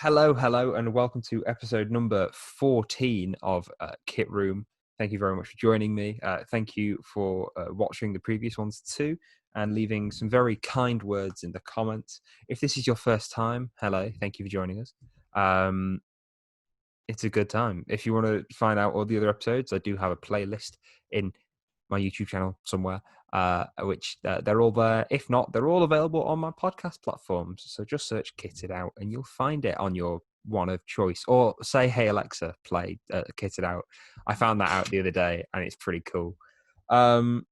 Hello, and welcome to episode number 14 of Kit Room. Thank you very much for joining me. Thank you for watching the previous ones too, and leaving some very kind words in the comments. If this is your first time, hello, thank you for joining us. It's a good time. If you want to find out all the other episodes, I do have a playlist in my YouTube channel somewhere, which they're all there. If not, they're all available on my podcast platforms. So just search Kitted Out and you'll find it on your one of choice. Or say, hey, Alexa, play Kitted Out. I found that out the other day and it's pretty cool. But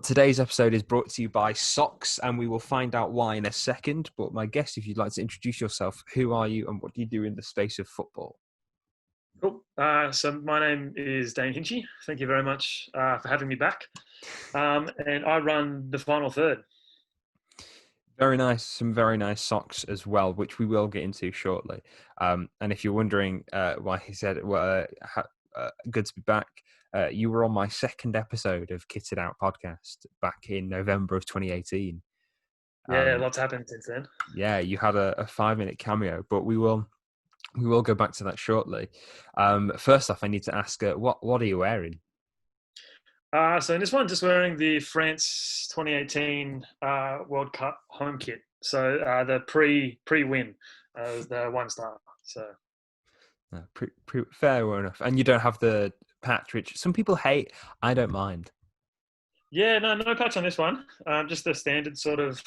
today's episode is brought to you by Socks, and we will find out why in a second. But my guest, if you'd like to introduce yourself, who are you and what do you do in the space of football? Cool. So my name is Dane Hinchy. Thank you very much for having me back. And I run the final third. Very nice. Some very nice socks as well, which we will get into shortly. And if you're wondering why he said, good to be back, you were on my second episode of Kitted Out podcast back in November of 2018. Yeah, lots happened since then. Yeah, you had a 5-minute cameo, but we will go back to that shortly. First off, I need to ask, what are you wearing? So in this one, just wearing the France 2018 World Cup home kit. So the pre-win, the 1-star. So Fair enough. And you don't have the patch, which some people hate. I don't mind. Yeah, no patch on this one. Just the standard sort of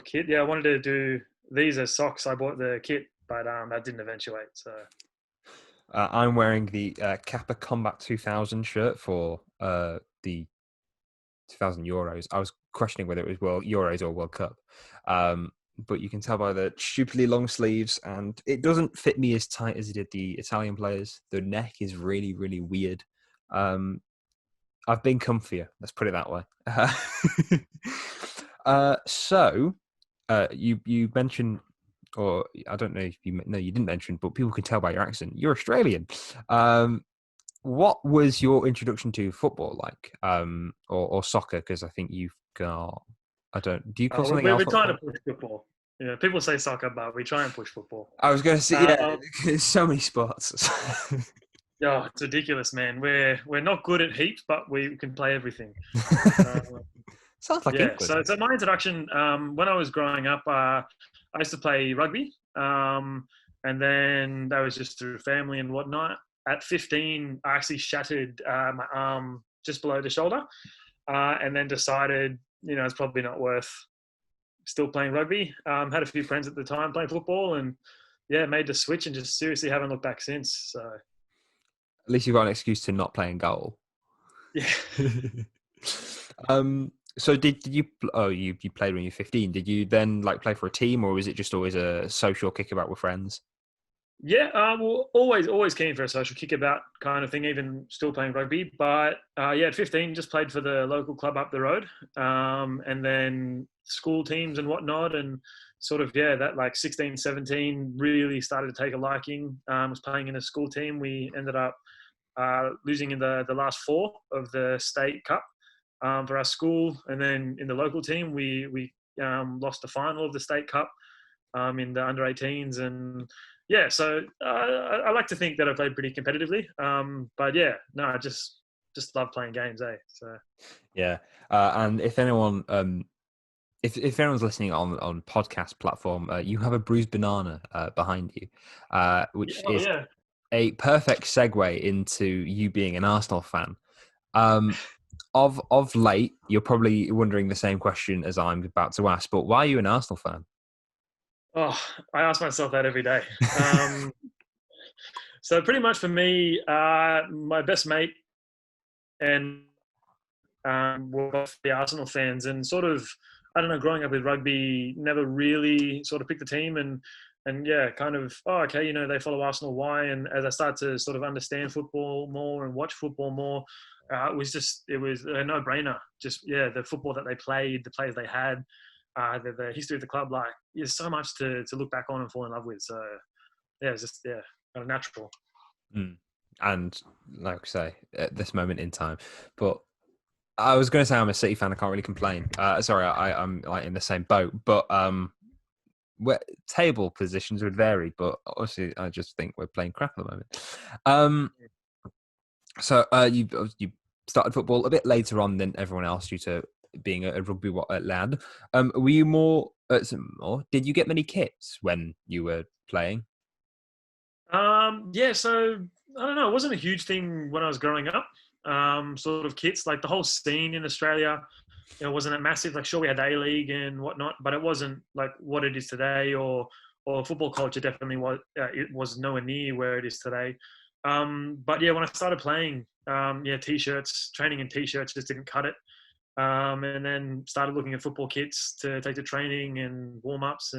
kit. Yeah, I wanted to do these as socks. I bought the kit, but that didn't eventuate. So I'm wearing the Kappa Combat 2000 shirt for the 2000 Euros. I was questioning whether it was Euros or World Cup. But you can tell by the stupidly long sleeves, and it doesn't fit me as tight as it did the Italian players. The neck is really, really weird. I've been comfier. Let's put it that way. So you mentioned, or I don't know if you didn't mention, but people can tell by your accent, you're Australian. What was your introduction to football like, or soccer? Because I think you've got, do you call something else? We're trying to push football. Yeah, people say soccer, but we try and push football. I was going to say, there's so many sports. Yeah, it's ridiculous, man. We're not good at heaps, but we can play everything. Sounds like yeah. So my introduction, when I was growing up, I used to play rugby, and then that was just through family and whatnot. At 15, I actually shattered my arm just below the shoulder, and then decided, it's probably not worth still playing rugby. Had a few friends at the time playing football, and made the switch and just seriously haven't looked back since. So at least you've got an excuse to not play in goal. Yeah. So did you? Oh, you played when you were 15. Did you then play for a team, or was it just always a social kickabout with friends? Yeah, well, always keen for a social kickabout kind of thing, even still playing rugby. But at 15, just played for the local club up the road, and then school teams and whatnot. And sort of, that 16, 17 really started to take a liking. Was playing in a school team. We ended up losing in the last 4 of the state cup for our school. And then in the local team, we lost the final of the state cup in the under 18s. And yeah, so I like to think that I played pretty competitively. But I just love playing games, eh? So yeah, and if anyone, if anyone's listening on podcast platform, you have a bruised banana behind you, which is a perfect segue into you being an Arsenal fan. Of late, you're probably wondering the same question as I'm about to ask, but why are you an Arsenal fan? Oh, I ask myself that every day. So pretty much for me, my best mate and were both the Arsenal fans, and sort of, I don't know, growing up with rugby, never really sort of picked the team, and kind of, they follow Arsenal. Why? And as I start to sort of understand football more and watch football more, it was a no-brainer. Just the football that they played, the players they had. The history of the club, there's so much to look back on and fall in love with. So, it's just, kind of natural. And like I say, at this moment in time, but I was going to say I'm a City fan. I can't really complain. Sorry, I'm in the same boat. But table positions would vary, but obviously I just think we're playing crap at the moment. Um, you started football a bit later on than everyone else due to being a rugby lad. Were you more? Did you get many kits when you were playing? Yeah, so I don't know. It wasn't a huge thing when I was growing up. Sort of kits, like the whole scene in Australia, wasn't that massive. Like, sure, we had A League and whatnot, but it wasn't like what it is today, or football culture definitely was. It was nowhere near where it is today. But yeah, when I started playing, yeah, t-shirts, training in t-shirts just didn't cut it. And then started looking at football kits to take to training and warm ups,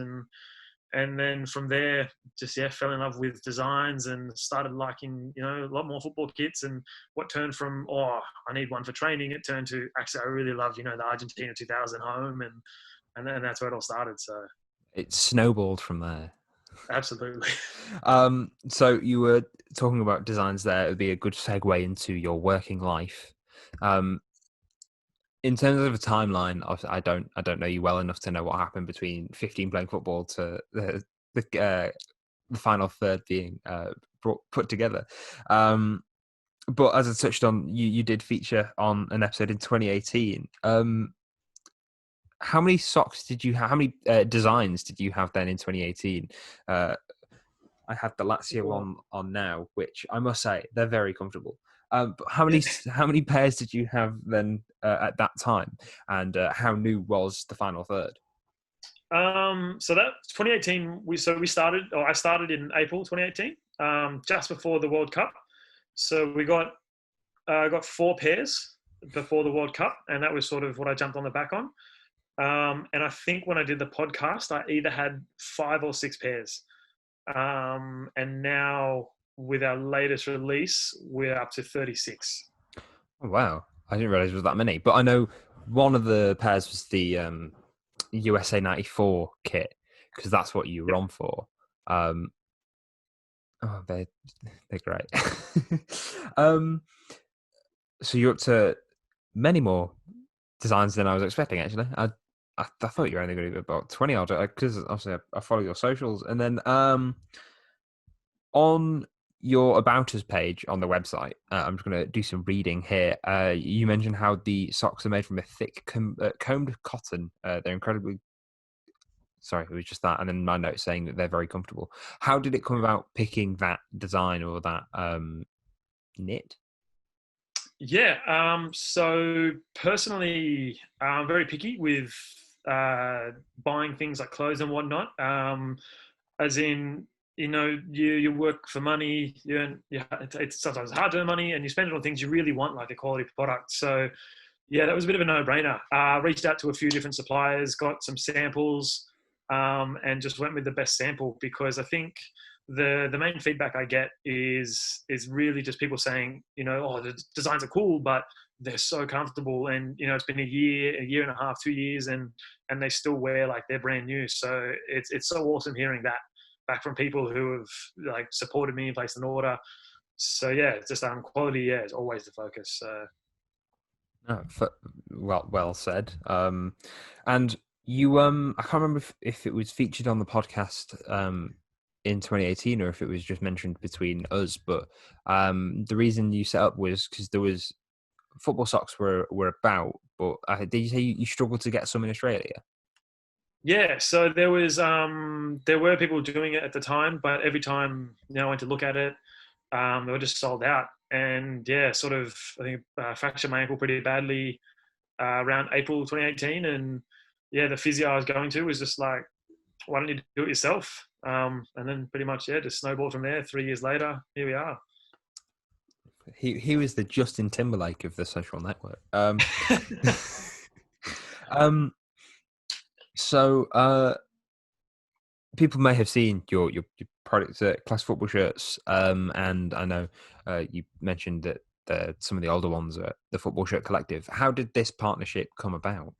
and then from there, just fell in love with designs and started liking a lot more football kits. And what turned from I need one for training, it turned to actually I really love the Argentina 2000 home, and then that's where it all started. So It snowballed from there. absolutely. So you were talking about designs there. It would be a good segue into your working life. Um, in terms of a timeline, I don't know you well enough to know what happened between 15 playing football to the final third being put together. But as I touched on, you did feature on an episode in 2018. How many socks did you have? How many designs did you have then in 2018? I have the Lazio Well, one on now, which I must say they're very comfortable. But yeah. how many pairs did you have then at that time, and how new was the final third? So that 2018, we started, or I started in April 2018, just before the World Cup. So we got 4 pairs before the World Cup, and that was sort of what I jumped on the back on. And I think when I did the podcast, I either had 5 or 6 pairs. And now with our latest release, we're up to 36. Oh, wow, I didn't realize it was that many. But I know one of the pairs was the USA '94 kit because that's what you were Yep. on for. Um, oh, they're great. um, so you're up to many more designs than I was expecting. Actually, I thought you were only going to be about 20 odd because obviously I follow your socials, and then on your about us page on the website, I'm just going to do some reading here. You mentioned how the socks are made from a thick combed cotton. They're incredibly sorry, it was just that, and then my note saying that they're very comfortable. How did it come about picking that design or that knit? Yeah. So personally, I'm very picky with buying things like clothes and whatnot. As in, you work for money. You earn, it's sometimes hard to earn money, and you spend it on things you really want, like a quality product. So yeah, that was a bit of a no-brainer. Reached out to a few different suppliers, got some samples, and just went with the best sample because I think the main feedback I get is really just people saying, oh, the designs are cool, but they're so comfortable, and it's been a year and a half, 2 years, and they still wear like they're brand new. So it's so awesome hearing that back from people who have like supported me and placed an order. So yeah, it's just quality. Yeah, is always the focus. So Oh, well said. And you, I can't remember if it was featured on the podcast in 2018 or if it was just mentioned between us. But the reason you set up was because there was football socks were about. But did you say you struggled to get some in Australia? yeah, so there were people doing it at the time, but every time I went to look at it, they were just sold out. And yeah, sort of I think fractured my ankle pretty badly around April 2018, and yeah, the physio I was going to was just like, why don't you do it yourself? And then pretty much just snowballed from there. 3 years later, here we are. He was the Justin Timberlake of the social network. Um, so people may have seen your products at Class Football Shirts, and I know you mentioned that some of the older ones are the Football Shirt Collective. How did this partnership come about?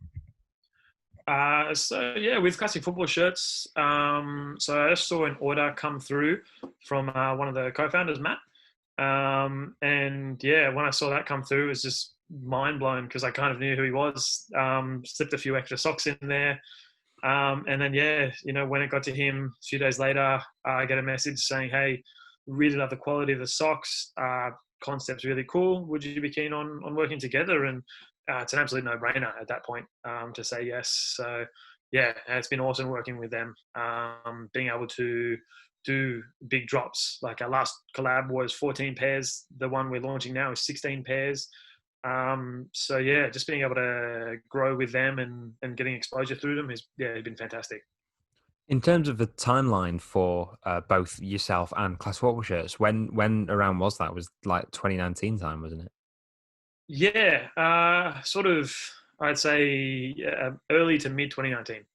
So yeah, with classic football shirts. So I just saw an order come through from one of the co-founders, Matt. And yeah, when I saw that come through, it was just mind blown because I kind of knew who he was. Slipped a few extra socks in there, And then, when it got to him a few days later, I get a message saying, "Hey, really love the quality of the socks. Concept's really cool. Would you be keen on working together?" And it's an absolute no-brainer at that point to say yes. So yeah, it's been awesome working with them. Being able to do big drops. Like our last collab was 14 pairs. The one we're launching now is 16 pairs. So yeah, just being able to grow with them and getting exposure through them has been fantastic. In terms of the timeline for both yourself and Class Football Shirts, when around was that? Was like 2019 time, wasn't it? Yeah, sort of. I'd say early to mid 2019.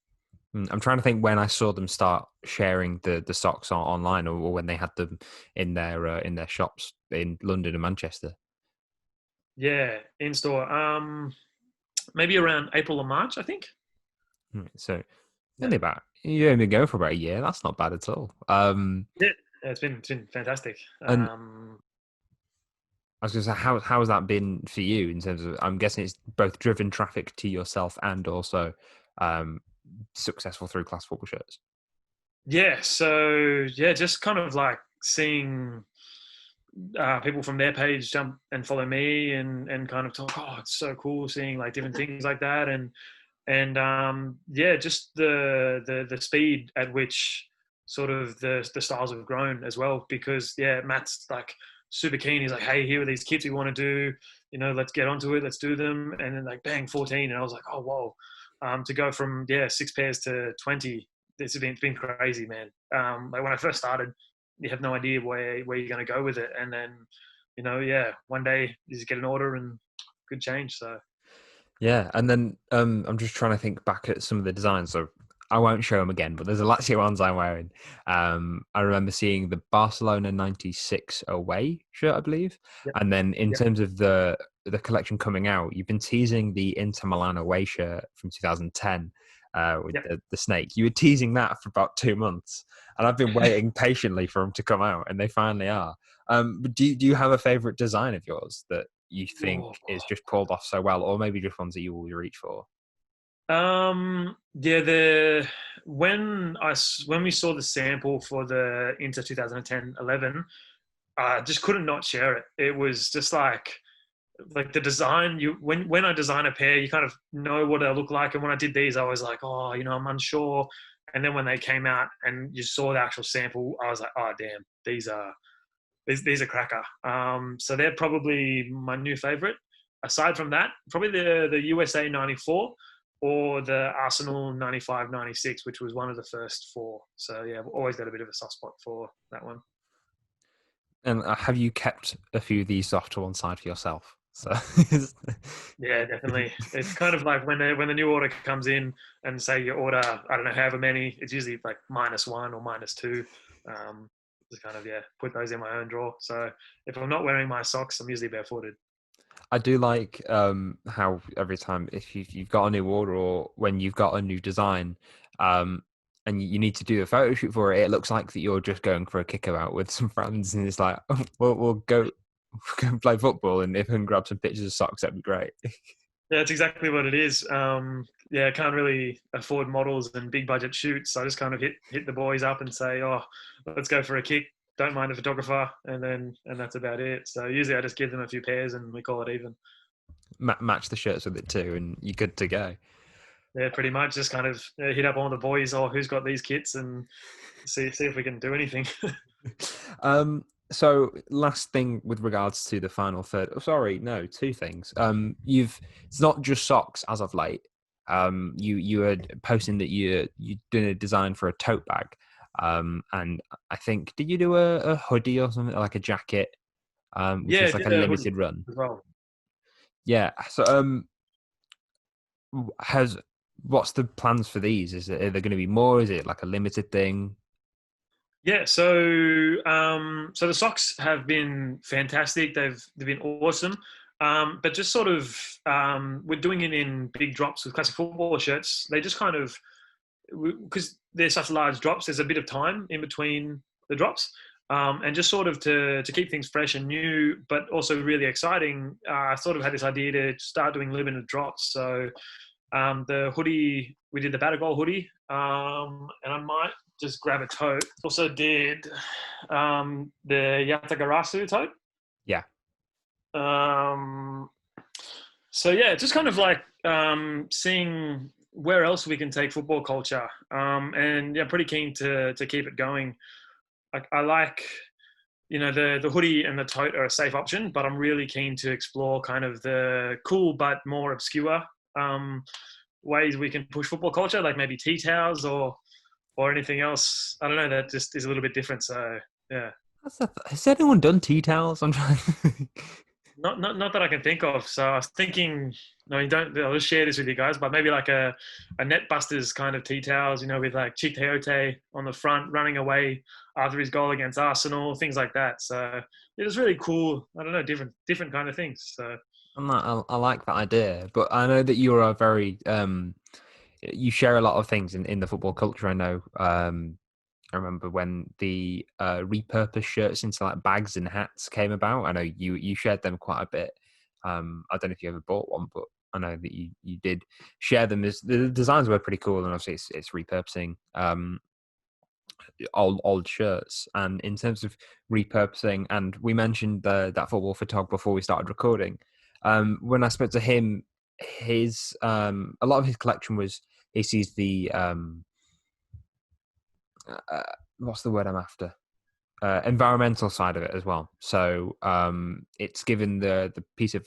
I'm trying to think when I saw them start sharing the socks online, or when they had them in their shops in London and Manchester. Yeah, in store. Maybe around April or March, I think. So Yeah, only about you only go for about a year. That's not bad at all. yeah, it's been fantastic. And I was going to say, how has that been for you in terms of? I'm guessing it's both driven traffic to yourself and also um, successful through Class Football Shirts. Yeah, so yeah, just kind of like seeing people from their page jump and follow me and kind of talk. Oh, it's so cool seeing like different things like that, and just the speed at which sort of the styles have grown as well. Because Matt's like super keen. He's like, hey, here are these kits we want to do. Let's get onto it. Let's do them. And then like bang, 14. And I was like, oh whoa, to go from 6 pairs to 20. It's been crazy, man. Like when I first started, you have no idea where you're going to go with it, and then one day you just get an order and good change. So Yeah, and then I'm just trying to think back at some of the designs. So I won't show them again, but there's a Lazio ones I'm wearing. I remember seeing the Barcelona '96 away shirt, I believe, yep, and then in yep, terms of the collection coming out, you've been teasing the Inter Milan away shirt from 2010 with yep. the snake. You were teasing that for about 2 months, and I've been waiting patiently for them to come out, and they finally are. But do you have a favorite design of yours that you think Oh. is just pulled off so well, or maybe just ones that you always reach for? Yeah, the when we saw the sample for the Inter 2010-11, I just couldn't not share it. It was just like the design. You when I design a pair, you kind of know what they look like. And when I did these, I was like, oh, I'm unsure. And then when they came out and you saw the actual sample, I was like, oh damn, these are cracker. So they're probably my new favorite. Aside from that, probably the USA 94 or the Arsenal 95-96, which was one of the first four. So yeah, I've always got a bit of a soft spot for that one. And have you kept a few of these off to one side for yourself? So Yeah, definitely. It's kind of like when the new order comes in and say you order, I don't know, however many, it's usually like -1 or -2. Just kind of put those in my own drawer. So if I'm not wearing my socks, I'm usually barefooted. I do like how every time if you've got a new order or when you've got a new design, um, and you need to do a photo shoot for it, it looks like that you're just going for a kickabout with some friends, and it's like, oh, we'll go go and play football, and if I can grab some pictures of socks, that'd be great. Yeah, it's exactly what it is. I can't really afford models and big budget shoots. So I just kind of hit the boys up and say, "Oh, let's go for a kick. Don't mind the photographer," and that's about it. So usually I just give them a few pairs and we call it even. Match the shirts with it too, and you're good to go. Yeah, pretty much just kind of hit up all the boys. Oh, who's got these kits and see if we can do anything. So last thing with regards to the final third. Oh, sorry, no, two things. It's not just socks as of late. You were posting that you doing a design for a tote bag. And I think did you do a hoodie or something like a jacket? Which Yeah, was I like a did a hoodie limited run. as well. Yeah. So has what's the plans for these? Are there going to be more? Is it like a limited thing? Yeah, so the socks have been fantastic. They've been awesome. But just sort of we're doing it in big drops with classic football shirts. They just kind of because they're such large drops. There's a bit of time in between the drops, and just sort of to keep things fresh and new, but also really exciting. I sort of had this idea to start doing limited drops. So The hoodie, we did the Batter Goal hoodie, and I might just grab a tote. Also did the Yatagarasu tote. Yeah, Um, so yeah, just kind of like seeing where else we can take football culture, and yeah, pretty keen to keep it going. I like, the hoodie and the tote are a safe option, but I'm really keen to explore kind of the cool but more obscure um, ways we can push football culture, like maybe tea towels or anything else. I don't know. That just is a little bit different. So yeah, has anyone done tea towels? I'm trying. not that I can think of. So I was thinking, no, you don't. I'll just share this with you guys, but maybe like a net busters kind of tea towels, with like Chiteote on the front running away after his goal against Arsenal, things like that. So it was really cool. I don't know, different kind of things. So I like that idea, but I know that you're a very you share a lot of things in the football culture. I know. I remember when the repurposed shirts into like bags and hats came about. I know you shared them quite a bit. I don't know if you ever bought one, but I know that you did share them. As the designs were pretty cool, and obviously it's repurposing old shirts. And in terms of repurposing, and we mentioned that football photog before we started recording. When I spoke to him, his a lot of his collection was he sees the what's the word I'm after? Environmental side of it as well. So it's given the piece of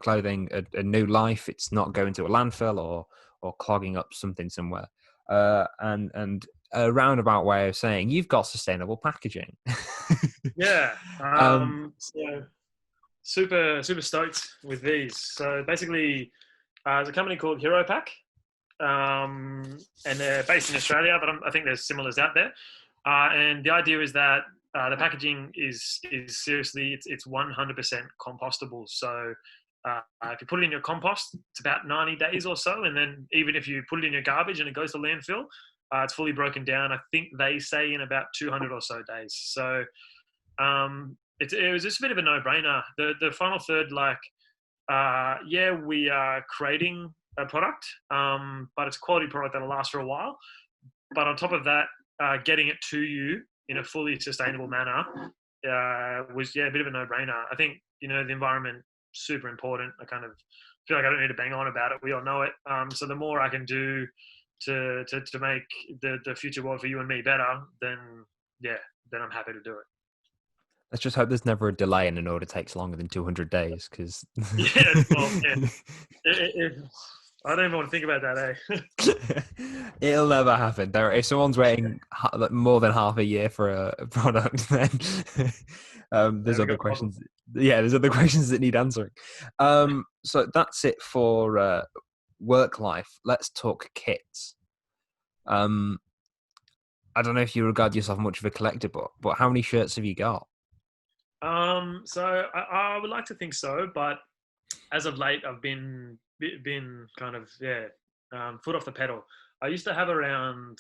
clothing a new life. It's not going to a landfill or clogging up something somewhere. And a roundabout way of saying you've got sustainable packaging. yeah, um, so super stoked with these. So basically, there's a company called Hero Pack, and they're based in Australia, but I think there's similars out there. And the idea is that the packaging is seriously it's 100% compostable. So if you put it in your compost, it's about 90 days or so, and then even if you put it in your garbage and it goes to landfill, it's fully broken down. I think they say in about 200 or so days. So it was just a bit of a no-brainer. The final third, like, yeah, we are creating a product, but it's a quality product that'll last for a while. But on top of that, getting it to you in a fully sustainable manner was a bit of a no-brainer. I think the environment super important. I kind of feel like I don't need to bang on about it. We all know it. So the more I can do to make the future world for you and me better, then yeah, then I'm happy to do it. let's just hope there's never a delay and an order takes longer than 200 days because Yeah, well, yeah. I don't even want to think about that, eh? it'll never happen. If someone's waiting more than half a year for a product, then there's There we other got problems. questions. Yeah, there's other questions that need answering. So that's it for work life. Let's talk kits. Um, I don't know if you regard yourself much of a collector, but how many shirts have you got? So I would like to think so, but as of late, I've been kind of foot off the pedal. I used to have around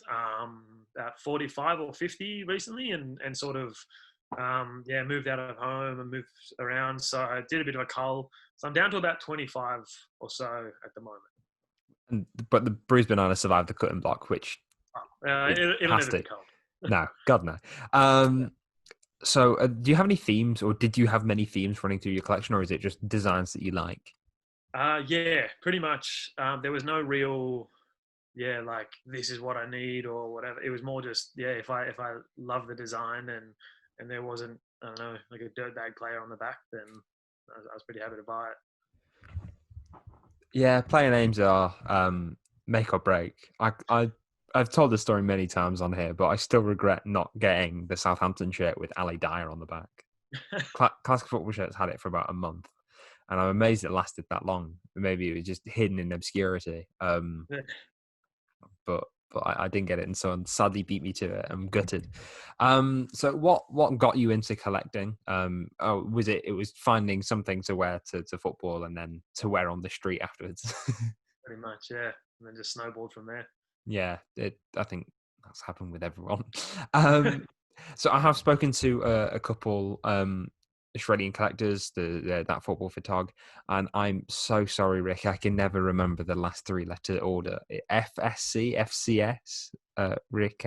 about 45 or 50 recently, and sort of moved out of home and moved around. So I did a bit of a cull. So I'm down to about 25 or so at the moment. But the Brisbane Banana survived the cutting block, which it It'll has never be to. cold. No, God no. Yeah. So, do you have any themes, or did you have many themes running through your collection, or is it just designs that you like? Yeah, pretty much. There was no real, like this is what I need or whatever. It was more just, if I love the design and there wasn't, I don't know, like a dirtbag player on the back, then I was pretty happy to buy it. Yeah, player names are make or break. I've told this story many times on here, but I still regret not getting the Southampton shirt with Ali Dyer on the back. Classic football shirts had it for about a month, and I'm amazed it lasted that long. Maybe it was just hidden in obscurity. But I didn't get it, and someone sadly beat me to it. I'm gutted. So what got you into collecting? Oh, was it was finding something to wear to football, and then to wear on the street afterwards? Pretty much, yeah. And then just snowballed from there. Yeah, I think that's happened with everyone. Um, so I have spoken to a couple. Australian collectors, that football photog, and I'm so sorry, Rick. I can never remember the last three-letter order. FSC, FCS, Rick.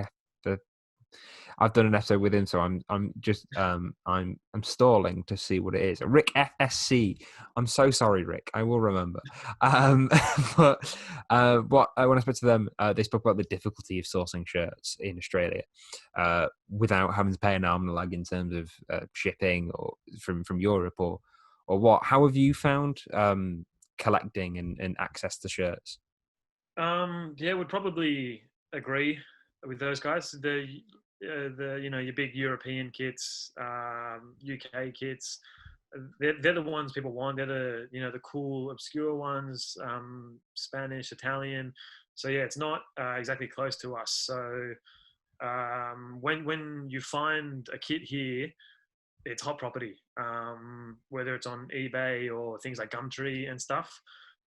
I've done an episode with him, so I'm just I'm stalling to see what it is. Rick FSC. I'm so sorry, Rick. I will remember. Um, but what when I spoke to them, they spoke about the difficulty of sourcing shirts in Australia without having to pay an arm and a leg in terms of shipping or from Europe or what. How have you found collecting and access to shirts? Yeah, would probably agree with those guys. The your big European kits, UK kits, they're the ones people want. They're the cool obscure ones, Spanish, Italian. So yeah, it's not exactly close to us. So when you find a kit here, it's hot property. Whether it's on eBay or things like Gumtree and stuff,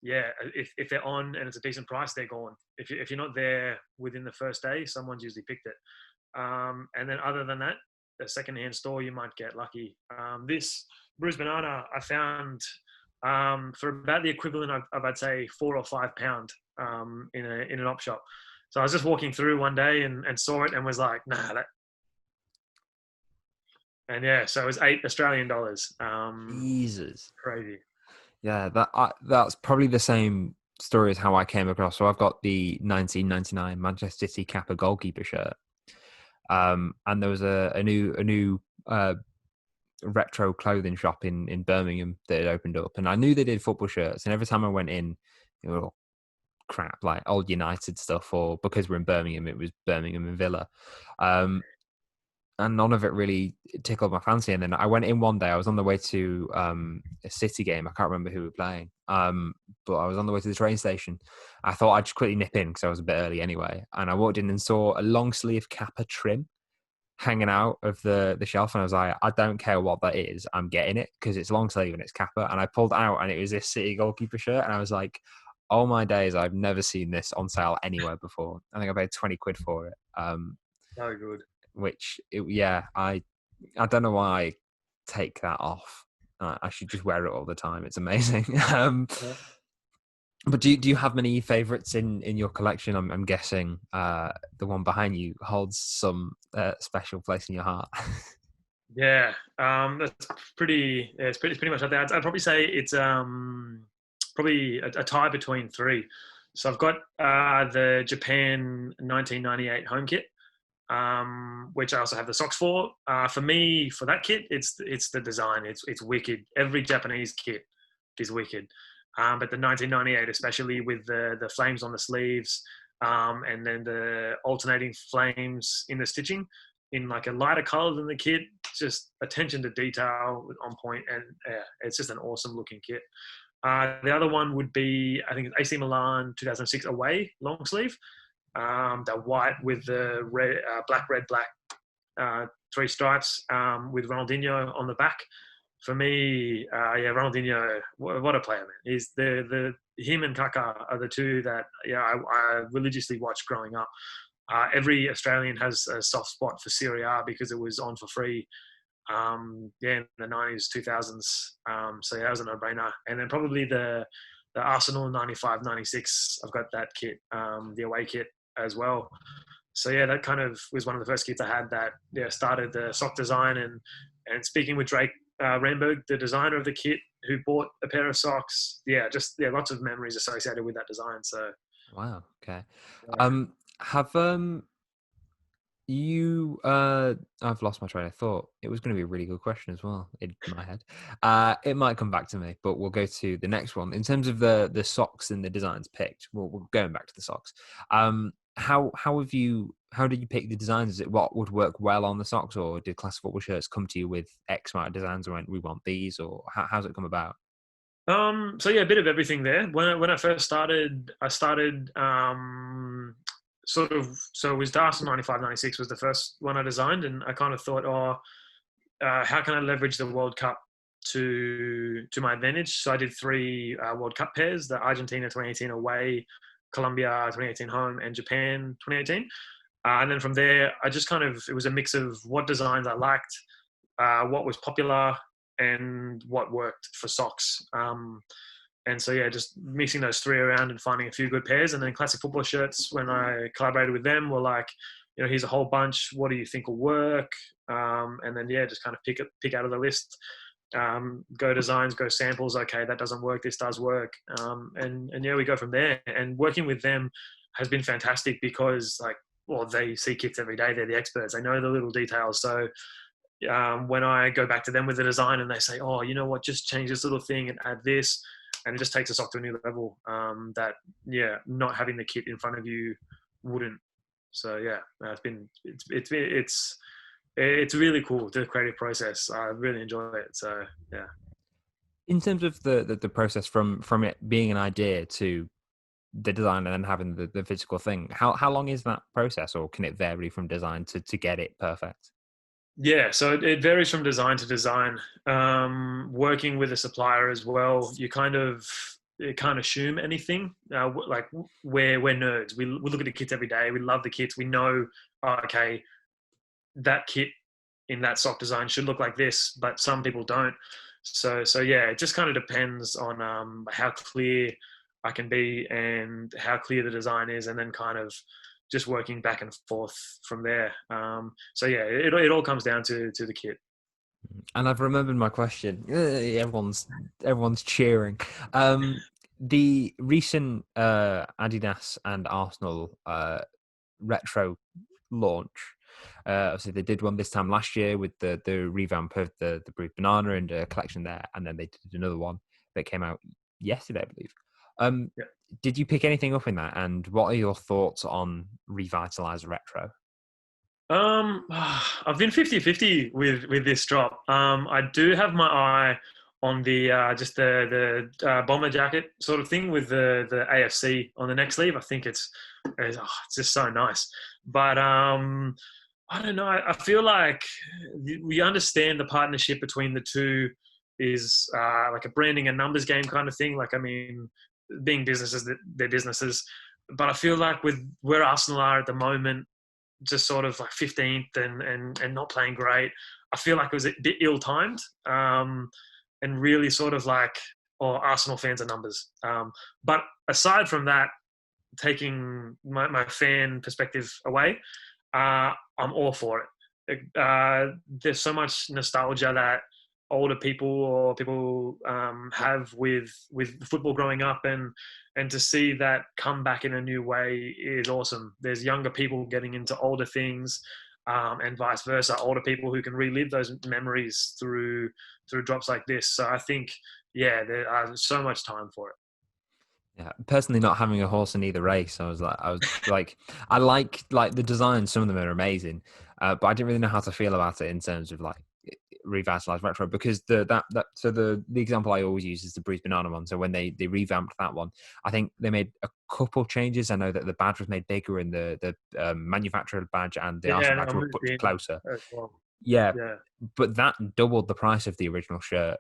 yeah, if they're on and it's a decent price, they're gone. If you're not there within the first day, someone's usually picked it. And then other than that, a secondhand store, you might get lucky. This bruised banana I found for about the equivalent of I'd say £4 or £5 in an op shop. So I was just walking through one day and saw it and was like, nah, that. And yeah, so it was $8 Australian. Jesus. Crazy. Yeah, that's probably the same story as how I came across. So I've got the 1999 Manchester City Kappa goalkeeper shirt, and there was a new retro clothing shop in Birmingham that had opened up, and I knew they did football shirts. And every time I went in, they were all crap, like old United stuff, or because we're in Birmingham, it was Birmingham and Villa. And none of it really tickled my fancy. And then I went in one day. I was on the way to a City game. I can't remember who we were playing, but I was on the way to the train station. I thought I'd just quickly nip in because I was a bit early anyway. And I walked in and saw a long sleeve Kappa trim hanging out of the shelf, and I was like, I don't care what that is, I'm getting it because it's long sleeve and it's Kappa. And I pulled it out, and it was this City goalkeeper shirt, and I was like, oh my days, I've never seen this on sale anywhere before. I think I paid 20 quid for it. So good. Yeah, I don't know why I take that off. I should just wear it all the time. It's amazing. Yeah. But do you have many favorites in your collection? I'm guessing the one behind you holds some special place in your heart. Yeah, that's pretty. Yeah, it's pretty much like that. I'd probably say it's probably a tie between three. So I've got the Japan 1998 home kit, which I also have the socks for. For me, for that kit, it's the design. It's wicked. Every Japanese kit is wicked, but the 1998, especially with the flames on the sleeves, and then the alternating flames in the stitching, in like a lighter color than the kit, just attention to detail on point, and it's just an awesome looking kit. The other one would be, I think, AC Milan 2006 away long sleeve, the white with the red, red, black, three stripes with Ronaldinho on the back. For me, yeah, Ronaldinho, what a player, man! He's him and Kaká are the two that I religiously watched growing up. Every Australian has a soft spot for Serie A because it was on for free. In the 90s, 2000s. So yeah, that was a no-brainer. And then probably the Arsenal 95, 96. I've got that kit, the away kit as well. So yeah, that kind of was one of the first kits I had that started the sock design. And speaking with Drake Ramberg, the designer of the kit, who bought a pair of socks. Yeah, just lots of memories associated with that design. So Wow. Okay. yeah. Have you I've lost my train of thought. It was going to be a really good question as well in my head. It might come back to me, but we'll go to the next one. In terms of the socks and the designs picked, well, we're going back to the socks. How did you pick the designs? Is it what would work well on the socks, or did Classic Football Shirts come to you with X amount of designs and went, we want these, or how's it come about? So yeah, a bit of everything there. When I first started, I started sort of, so it was Arsenal 95, 96 was the first one I designed, and I kind of thought, how can I leverage the World Cup to my advantage? So I did three World Cup pairs: the Argentina 2018 away, Colombia 2018 home, and Japan 2018. And then from there, I just kind of, it was a mix of what designs I liked, what was popular, and what worked for socks. And so yeah, just mixing those three around and finding a few good pairs. And then classic football shirts, when I collaborated with them, were like, here's a whole bunch. What do you think will work? And then yeah, just kind of pick out of the list. Go designs, go samples. Okay, that doesn't work. This does work. And yeah, we go from there. And working with them has been fantastic because well, they see kits every day. They're the experts. They know the little details. So when I go back to them with the design and they say, oh, you know what, just change this little thing and add this, and it just takes us up to a new level that, yeah, not having the kit in front of you wouldn't. So yeah, it's really cool, the creative process. I really enjoy it. So yeah. In terms of the process from it being an idea to the design and then having the physical thing, how long is that process, or can it vary from design to get it perfect? Yeah, so it varies from design to design. Working with a supplier as well, you can't assume anything. Like we're nerds. We look at the kits every day. We love the kits. We know, oh, okay, that kit in that sock design should look like this, but some people don't. So yeah, it just kind of depends on how clear I can be and how clear the design is, and then kind of just working back and forth from there. So yeah, it all comes down to the kit. And I've remembered my question. Everyone's cheering. The recent Adidas and Arsenal retro launch. Obviously, they did one this time last year with the revamp of the Bruce Banana and a collection there, and then they did another one that came out yesterday, I believe. Um, Yeah. did you pick anything up in that? And what are your thoughts on revitalized retro? I've been 50-50 with this drop. I do have my eye on the just the bomber jacket sort of thing with the AFC on the neck sleeve. I think it's just so nice. But I don't know. I feel like we understand the partnership between the two is like a branding and numbers game kind of thing. Like, I mean, being businesses, they're businesses. But I feel like with where Arsenal are at the moment, just sort of like 15th and not playing great. I feel like it was a bit ill timed, and really sort of like, oh, Arsenal fans are numbers. But aside from that, taking my fan perspective away, I'm all for it. There's so much nostalgia that older people or people have with football growing up, and to see that come back in a new way is awesome. There's younger people getting into older things, and vice versa. Older people who can relive those memories through drops like this. So I think, yeah, there's so much time for it. Yeah, personally, not having a horse in either race, I like the designs. Some of them are amazing, but I didn't really know how to feel about it in terms of like revitalized retro, because the example I always use is the Bruce Banana one. So when they revamped that one, I think they made a couple changes. I know that the badge was made bigger, and the manufacturer badge and the Yeah, Arsenal and I badge were moved put in closer. as well. Yeah, Yeah. but that doubled the price of the original shirt.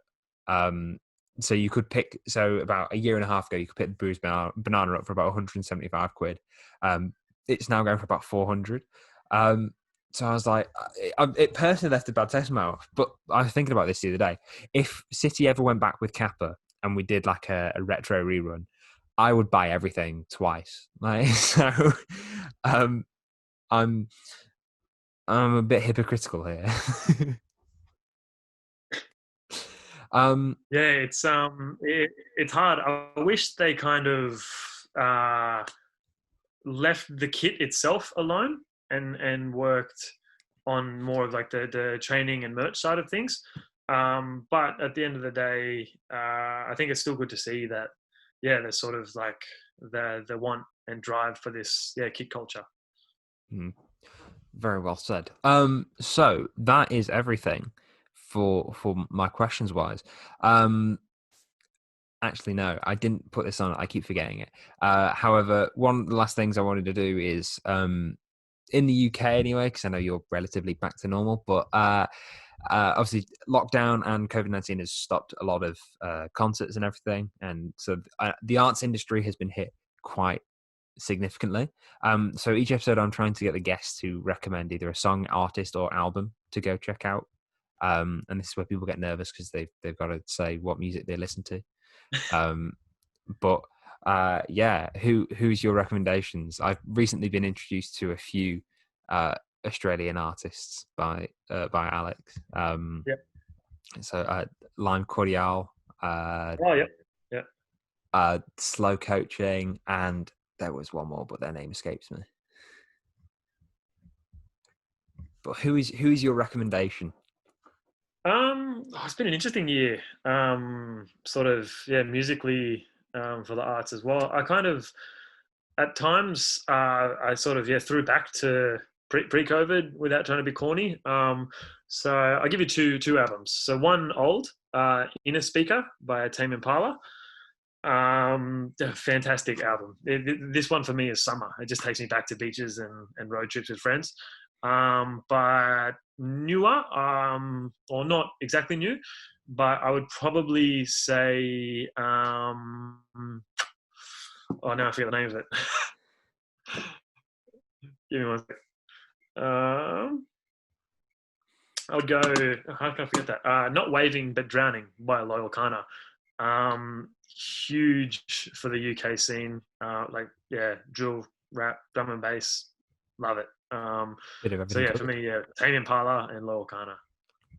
Um, so you could pick. So about a year and a half ago, you could pick the Bruce Banana up for about 175 quid. It's now going for about 400. So I was like, it personally left a bad taste in my mouth. But I was thinking about this the other day. If City ever went back with Kappa and we did like a retro rerun, I would buy everything twice. Like, so, um, I'm I'm a bit hypocritical here. um, Yeah, it's hard. I wish they kind of uh, left the kit itself alone and worked on more of like the training and merch side of things. But at the end of the day, I think it's still good to see that, yeah, there's sort of like the want and drive for this, yeah, kit culture. hmm, very well said. So that is everything for my questions wise. Um, Actually, no, I didn't put this on. I keep forgetting it. However, one of the last things I wanted to do is in the UK anyway, because I know you're relatively back to normal, but obviously lockdown and COVID-19 has stopped a lot of concerts and everything, and so the arts industry has been hit quite significantly. So each episode, I'm trying to get the guests to recommend either a song, artist, or album to go check out. And this is where people get nervous because they've got to say what music they listen to. Um, but yeah, who's your recommendations? I've recently been introduced to a few Australian artists by Alex. Yeah. So Lime Cordial, Oh, yeah. Yeah. Slow Coaching, and there was one more, but their name escapes me. But who is your recommendation? It's been an interesting year. Sort of, yeah, musically, for the arts as well. I kind of, at times, I sort of, yeah, threw back to pre-COVID without trying to be corny. So I'll give you two albums. So one old, Inner Speaker by Tame Impala. A fantastic album. This one for me is summer. It just takes me back to beaches and road trips with friends. But newer, or not exactly new, but I would probably say, oh, now I forget the name of it. Give me one sec. I would go, how can I forget that? Not Waving, but Drowning by Loyal Kana. Um, Huge for the UK scene. Like, yeah, drill, rap, drum and bass. Love it. Bit of So everything yeah, for covered. me, yeah, Tame Impala and Loyal Kana.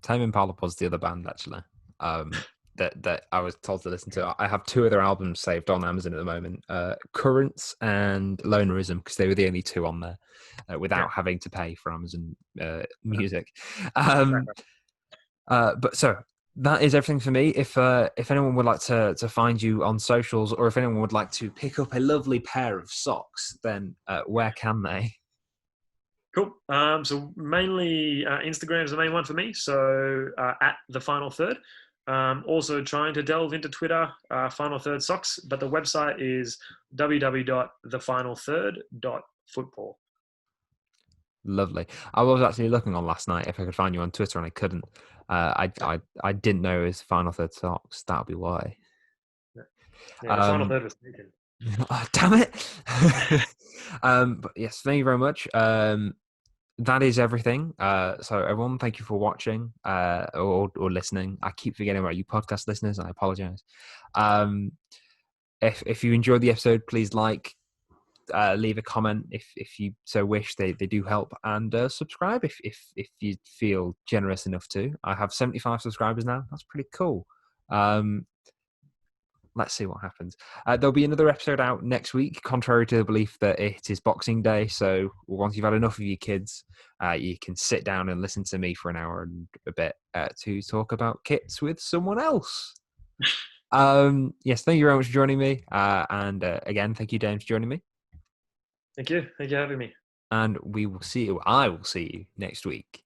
Tame Impala was the other band actually. That I was told to listen to. I have two other albums saved on Amazon at the moment: Currents and Lonerism, because they were the only two on there Yeah. without having to pay for Amazon Music. Right, Um, right. but so that is everything for me. If anyone would like to find you on socials, or if anyone would like to pick up a lovely pair of socks, then where can they? Cool. So mainly Instagram is the main one for me. So at the final third. Also trying to delve into Twitter, Final Third Socks, but the website is www.thefinalthird.football. Lovely. I was actually looking on last night if I could find you on Twitter, and I couldn't. I didn't know it was Final Third Socks. That'll be why. Yeah, the Final Um, Third was taken. oh, damn it. But yes, thank you very much. That is everything. So everyone, thank you for watching or listening. I keep forgetting about you podcast listeners, and I apologize. Um, if you enjoyed the episode, please leave a comment if you so wish. They do help, and subscribe if you feel generous enough to. I have 75 subscribers now. That's pretty cool. Let's see what happens. There'll be another episode out next week, contrary to the belief that it is Boxing Day. So once you've had enough of your kids, you can sit down and listen to me for an hour and a bit to talk about kits with someone else. Yes, thank you very much for joining me. And again, thank you, Dane, for joining me. Thank you. Thank you for having me. And we will see you. I will see you next week.